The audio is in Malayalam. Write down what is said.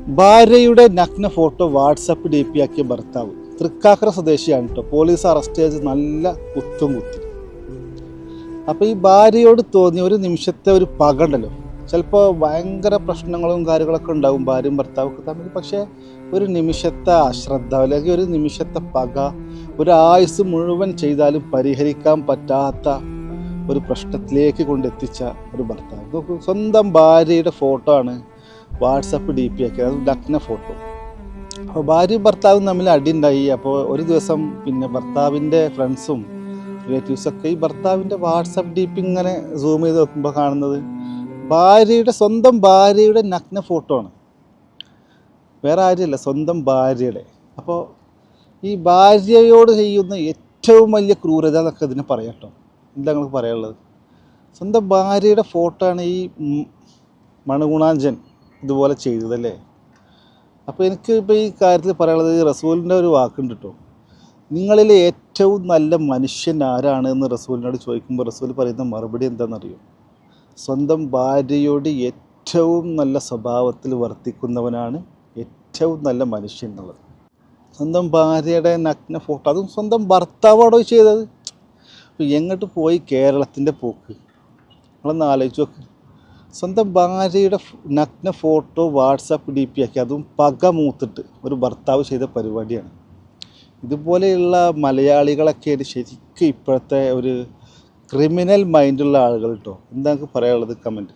ഭാര്യയുടെ നഗ്ന ഫോട്ടോ വാട്സപ്പ് ഡി പി ആക്കിയ ഭർത്താവ് തൃക്കാക്കര സ്വദേശിയാണ് കേട്ടോ. പോലീസ് അറസ്റ്റ് ചെയ്ത് നല്ല കുത്തും കുത്തി. അപ്പോൾ ഈ ഭാര്യയോട് തോന്നിയ ഒരു നിമിഷത്തെ ഒരു പക ഉണ്ടല്ലോ, ചിലപ്പോൾ ഭയങ്കര പ്രശ്നങ്ങളും കാര്യങ്ങളൊക്കെ ഉണ്ടാവും ഭാര്യയും ഭർത്താവൊക്കെ തമ്മിൽ. പക്ഷേ ഒരു നിമിഷത്തെ അശ്രദ്ധ അല്ലെങ്കിൽ ഒരു നിമിഷത്തെ പക ഒരു ആയുസ് മുഴുവൻ ചെയ്താലും പരിഹരിക്കാൻ പറ്റാത്ത ഒരു പ്രശ്നത്തിലേക്ക് കൊണ്ടെത്തിച്ച ഒരു ഭർത്താവ്. സ്വന്തം ഭാര്യയുടെ ഫോട്ടോ ആണ് വാട്സപ്പ് ഡി പി ആക്കിയത്, അത് നഗ്ന ഫോട്ടോ. അപ്പോൾ ഭാര്യയും ഭർത്താവും തമ്മിൽ അടിയുണ്ടായി. അപ്പോൾ ഒരു ദിവസം പിന്നെ ഭർത്താവിൻ്റെ ഫ്രണ്ട്സും റിലേറ്റീവ്സൊക്കെ ഈ ഭർത്താവിൻ്റെ വാട്സപ്പ് ഡി പി ഇങ്ങനെ സൂം ചെയ്ത് നോക്കുമ്പോൾ കാണുന്നത് സ്വന്തം ഭാര്യയുടെ നഗ്ന ഫോട്ടോ ആണ്. വേറെ ആരുമല്ല, സ്വന്തം ഭാര്യയുടെ. അപ്പോൾ ഈ ഭാര്യയോട് ചെയ്യുന്ന ഏറ്റവും വലിയ ക്രൂരത എന്നൊക്കെ ഇതിനെ പറയാം കേട്ടോ. എന്താ നിങ്ങൾക്ക് പറയാനുള്ളത്? സ്വന്തം ഭാര്യയുടെ ഫോട്ടോ ആണ് ഈ മണഗുണാഞ്ചൻ ഇതുപോലെ ചെയ്തതല്ലേ. അപ്പോൾ എനിക്ക് ഇപ്പോൾ ഈ കാര്യത്തിൽ പറയാനുള്ളത്, റസൂലിൻ്റെ ഒരു വാക്കുണ്ട് കേട്ടോ. നിങ്ങളിൽ ഏറ്റവും നല്ല മനുഷ്യൻ ആരാണ് എന്ന് റസൂലിനോട് ചോദിക്കുമ്പോൾ റസൂൽ പറയുന്ന മറുപടി എന്താണെന്നറിയോ? സ്വന്തം ഭാര്യയോട് ഏറ്റവും നല്ല സ്വഭാവത്തിൽ വർത്തിക്കുന്നവനാണ് ഏറ്റവും നല്ല മനുഷ്യൻ എന്നുള്ളത്. സ്വന്തം ഭാര്യയുടെ നഗ്ന ഫോട്ടോ, അതും സ്വന്തം ഭർത്താവോടോ ചെയ്തത്. അപ്പോൾ എങ്ങോട്ട് പോയി കേരളത്തിൻ്റെ പോക്ക്? നിങ്ങളൊന്ന് ആലോചിച്ച് നോക്ക്. സ്വന്തം ഭാര്യയുടെ നഗ്ന ഫോട്ടോ വാട്സപ്പ് ഡി പി ആക്കി, അതും പക മൂത്തിട്ട് ഒരു ഭർത്താവ് ചെയ്ത പരിപാടിയാണ്. ഇതുപോലെയുള്ള മലയാളികളൊക്കെയാണ് ശരിക്കും ഇപ്പോഴത്തെ ഒരു ക്രിമിനൽ മൈൻഡുള്ള ആളുകൾ കേട്ടോ. എന്താ നിങ്ങൾക്ക് പറയാനുള്ളത്? കമൻറ്റ്.